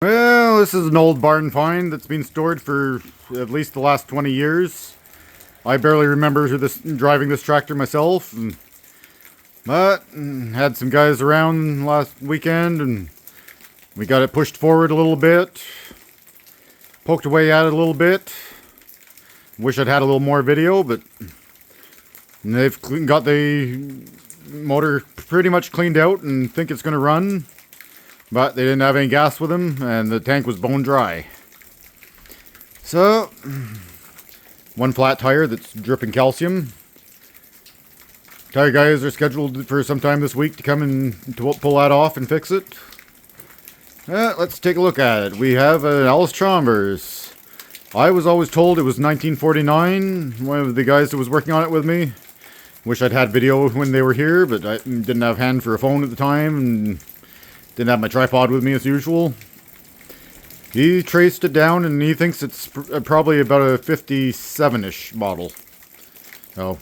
Well, this is an old barn find that's been stored for at least the last 20 years. I barely remember driving this tractor myself, but had some guys around last weekend and we got it pushed forward a little bit, poked away at it a little bit. Wish I'd had a little more video, but they've got the motor pretty much cleaned out and think it's going to run. But they didn't have any gas with them, and the tank was bone dry. So, one flat tire that's dripping calcium. Tire guys are scheduled for some time this week to come and to pull that off and fix it. Let's take a look at it. We have an Allis Chalmers. I was always told it was 1949. One of the guys that was working on it with me. Wish I'd had video when they were here, but I didn't have hand for a phone at the time, and didn't have my tripod with me as usual. He traced it down and he thinks it's probably about a 57-ish model. So,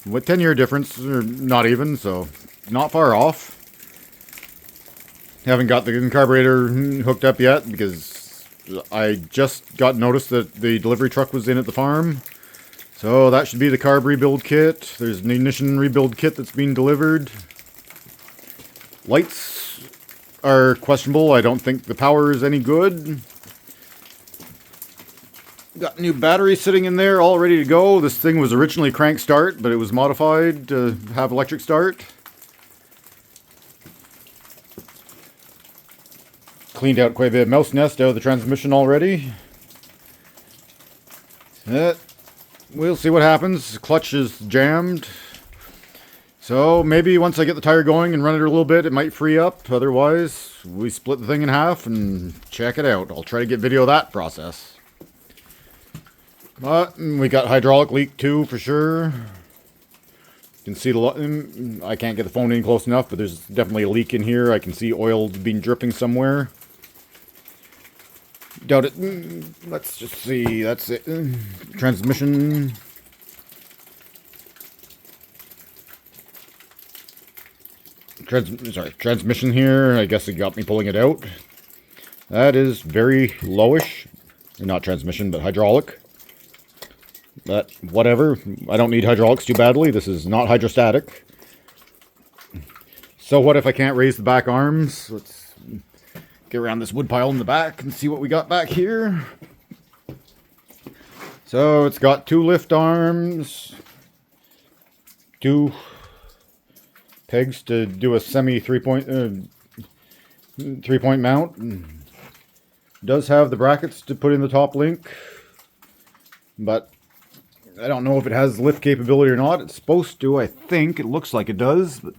with 10-year difference, or not even, so not far off. Haven't got the carburetor hooked up yet because I just got notice that the delivery truck was in at the farm. So that should be the carb rebuild kit. There's an ignition rebuild kit that's being delivered. Lights are questionable. I don't think the power is any good. Got new battery sitting in there all ready to go. This thing was originally crank start, but it was modified to have electric start. Cleaned out quite a bit of mouse nest out of the transmission already. We'll see what happens. Clutch is jammed. So maybe once I get the tire going and run it a little bit, it might free up. Otherwise, we split the thing in half and check it out. I'll try to get video of that process. But we got hydraulic leak too, for sure. You can see I can't get the phone in close enough, but there's definitely a leak in here. I can see oil being dripping somewhere. Doubt it. Let's just see. That's it. Transmission. Transmission here. I guess it got me pulling it out. That is very lowish. Not transmission, but hydraulic. But whatever. I don't need hydraulics too badly. This is not hydrostatic. So what if I can't raise the back arms? Let's get around this wood pile in the back and see what we got back here. So it's got 2 lift arms. 2 pegs to do a semi 3-point mount. Does have the brackets to put in the top link, but I don't know if it has lift capability or not. It's supposed to, I think. It looks like it does, but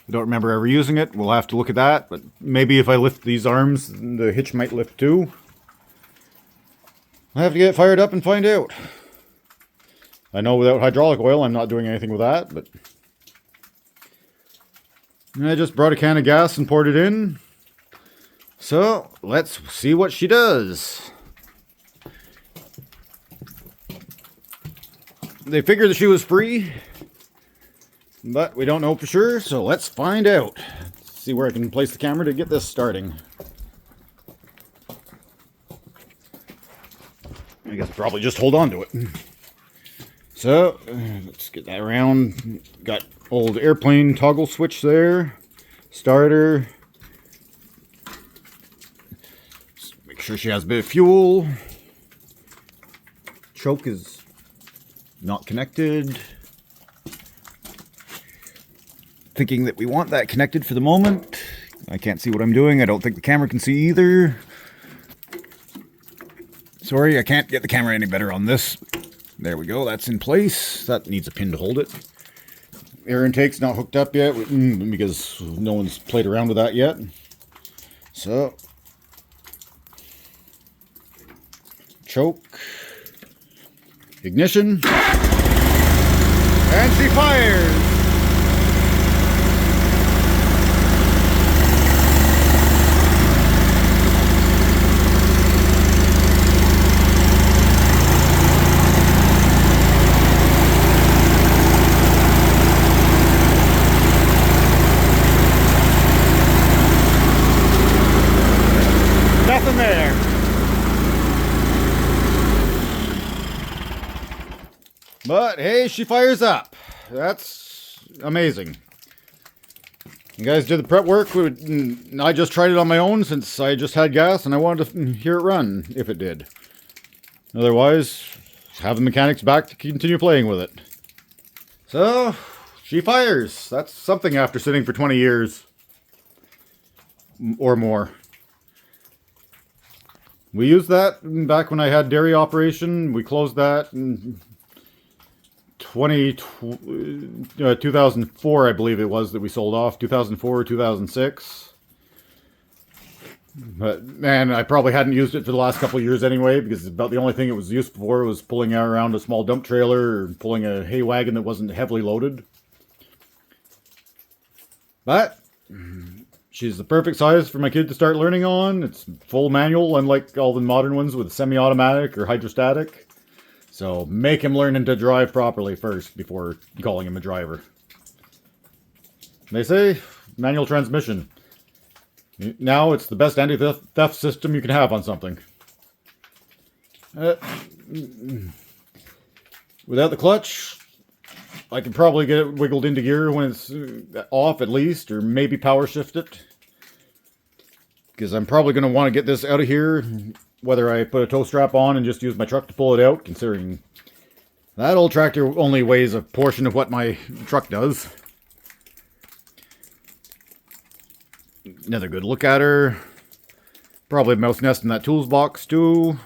I don't remember ever using it. We'll have to look at that, but maybe if I lift these arms, the hitch might lift too. I'll have to get it fired up and find out. I know without hydraulic oil, I'm not doing anything with that, but I just brought a can of gas and poured it in. So, let's see what she does. They figured that she was free, but we don't know for sure, so let's find out. Let's see where I can place the camera to get this starting. I guess probably just hold on to it. So, let's get that around. Got old airplane toggle switch there. Starter. Just make sure she has a bit of fuel. Choke is not connected. Thinking that we want that connected for the moment. I can't see what I'm doing. I don't think the camera can see either. Sorry, I can't get the camera any better on this. There we go, that's in place. That needs a pin to hold it. Air intake's not hooked up yet because no one's played around with that yet. So, choke, ignition, and she fires. there. But hey, she fires up. That's amazing. You guys did the prep work. I just tried it on my own since I just had gas and I wanted to hear it run if it did. Otherwise, have the mechanics back to continue playing with it. So, she fires. That's something after sitting for 20 years. Or more. We used that back when I had dairy operation. We closed that in 2004, I believe it was, that we sold off. 2004 or 2006. But man, I probably hadn't used it for the last couple of years anyway, because about the only thing it was used for was pulling around a small dump trailer or pulling a hay wagon that wasn't heavily loaded. But she's the perfect size for my kid to start learning on. It's full manual, unlike all the modern ones with semi-automatic or hydrostatic. So make him learn to drive properly first before calling him a driver. They say manual transmission. Now it's the best anti-theft system you can have on something. Without the clutch, I can probably get it wiggled into gear when it's off at least, or maybe power shift it. Because I'm probably going to want to get this out of here, whether I put a tow strap on and just use my truck to pull it out, considering that old tractor only weighs a portion of what my truck does. Another good look at her. Probably a mouse nest in that tools box too.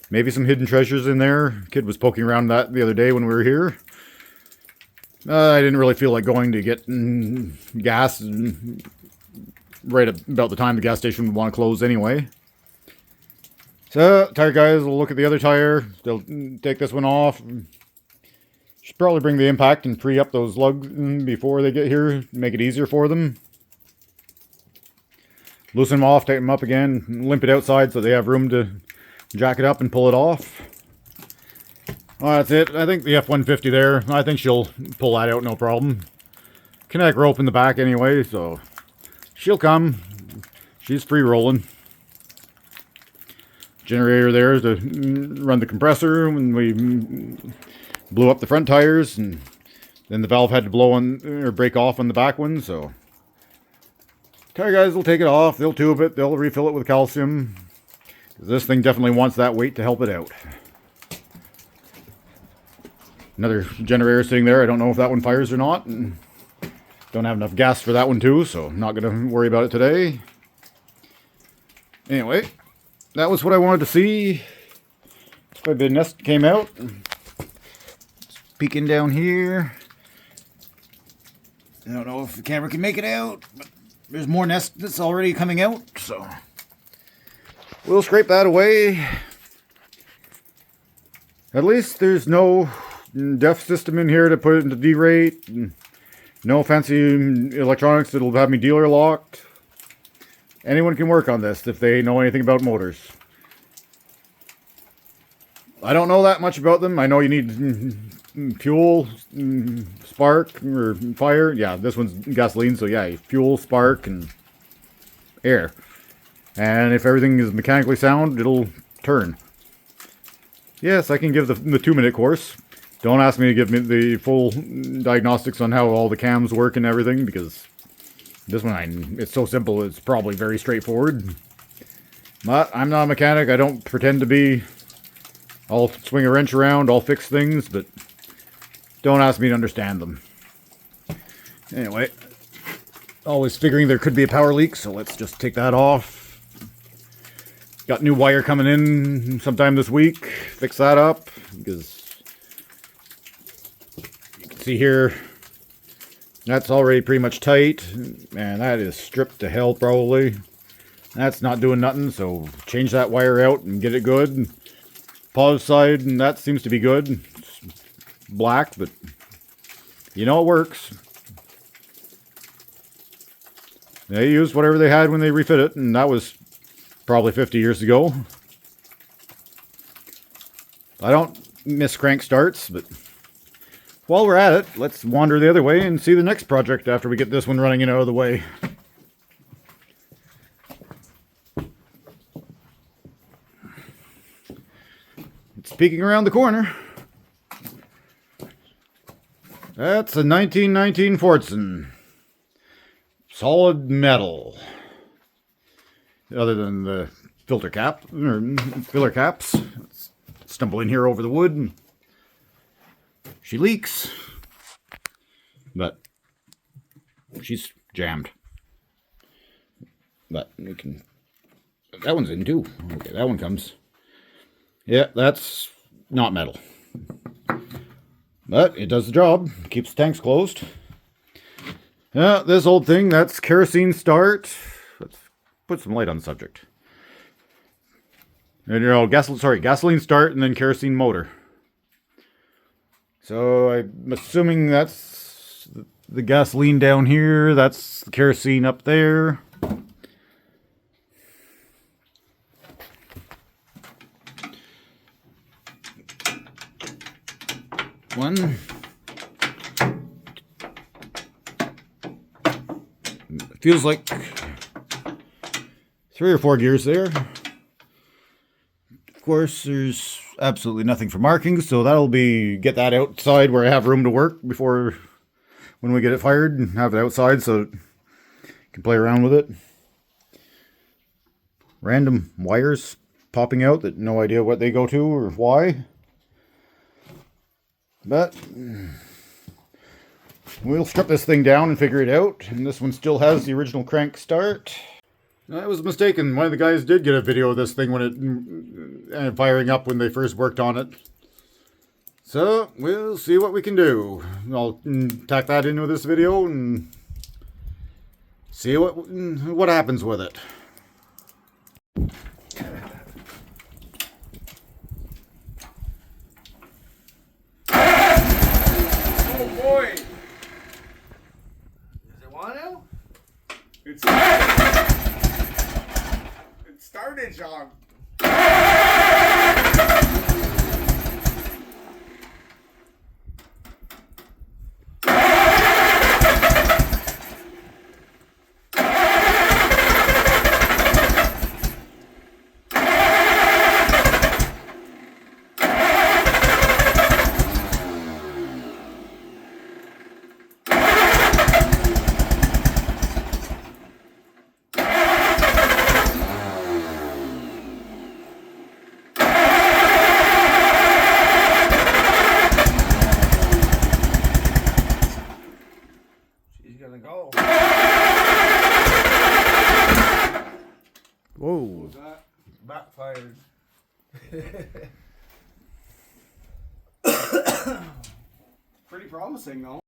Maybe some hidden treasures in there. Kid was poking around that the other day when we were here. I didn't really feel like going to get gas right about the time the gas station would want to close anyway. So, tire guys will look at the other tire. They'll take this one off. Should probably bring the impact and free up those lugs before they get here. Make it easier for them. Loosen them off, take them up again, limp it outside so they have room to jack it up and pull it off. Well, that's it. I think the F-150 there, I think she'll pull that out no problem. Kinetic rope in the back anyway, so she'll come. She's free rolling. Generator there to run the compressor when we blew up the front tires, and then the valve had to blow on or break off on the back one, so tire guys will take it off, they'll tube it, they'll refill it with calcium. This thing definitely wants that weight to help it out. Another generator sitting there. I don't know if that one fires or not. And don't have enough gas for that one too, so I'm not going to worry about it today. Anyway, that was what I wanted to see. That's why the nest came out. Just peeking down here. I don't know if the camera can make it out, but there's more nest that's already coming out, so we'll scrape that away. At least there's no def system in here to put it into D-rate. No fancy electronics that'll have me dealer locked. Anyone can work on this if they know anything about motors. I don't know that much about them. I know you need fuel, spark, or fire. Yeah, this one's gasoline, so yeah, fuel, spark, and air. And if everything is mechanically sound, it'll turn. Yes, I can give the 2-minute course. Don't ask me to give me the full diagnostics on how all the cams work and everything, because this one, it's so simple, it's probably very straightforward. But I'm not a mechanic. I don't pretend to be. I'll swing a wrench around, I'll fix things, but don't ask me to understand them. Anyway, always figuring there could be a power leak, so let's just take that off. Got new wire coming in sometime this week. Fix that up, because you can see here, that's already pretty much tight. Man, that is stripped to hell probably. That's not doing nothing, so change that wire out and get it good. Positive side, and that seems to be good. It's black, but you know it works. They used whatever they had when they refit it, and that was probably 50 years ago. I don't miss crank starts, but while we're at it, let's wander the other way and see the next project after we get this one running and out of the way. peeking around the corner. That's a 1919 Fordson. Solid metal. Other than the filter cap, or filler caps. Let's stumble in here over the wood and she leaks. But she's jammed. But we can... That one's in too. Okay, that one comes. Yeah, that's not metal. But it does the job. Keeps the tanks closed. Yeah, this old thing, that's kerosene start. Let's put some light on the subject. And gasoline start and then kerosene motor. So I'm assuming that's the gasoline down here. That's the kerosene up there. One. Feels like 3 or 4 gears there. Of course, there's absolutely nothing for markings, so that'll be get that outside where I have room to work before when we get it fired and have it outside so you can play around with it. Random wires popping out that no idea what they go to or why. But we'll strip this thing down and figure it out. And this one still has the original crank start. I was mistaken. One of the guys did get a video of this thing when it firing up when they first worked on it. So we'll see what we can do. I'll tack that into this video and see what happens with it. It started, John. Gonna go. Whoa. That backfired. Pretty promising though.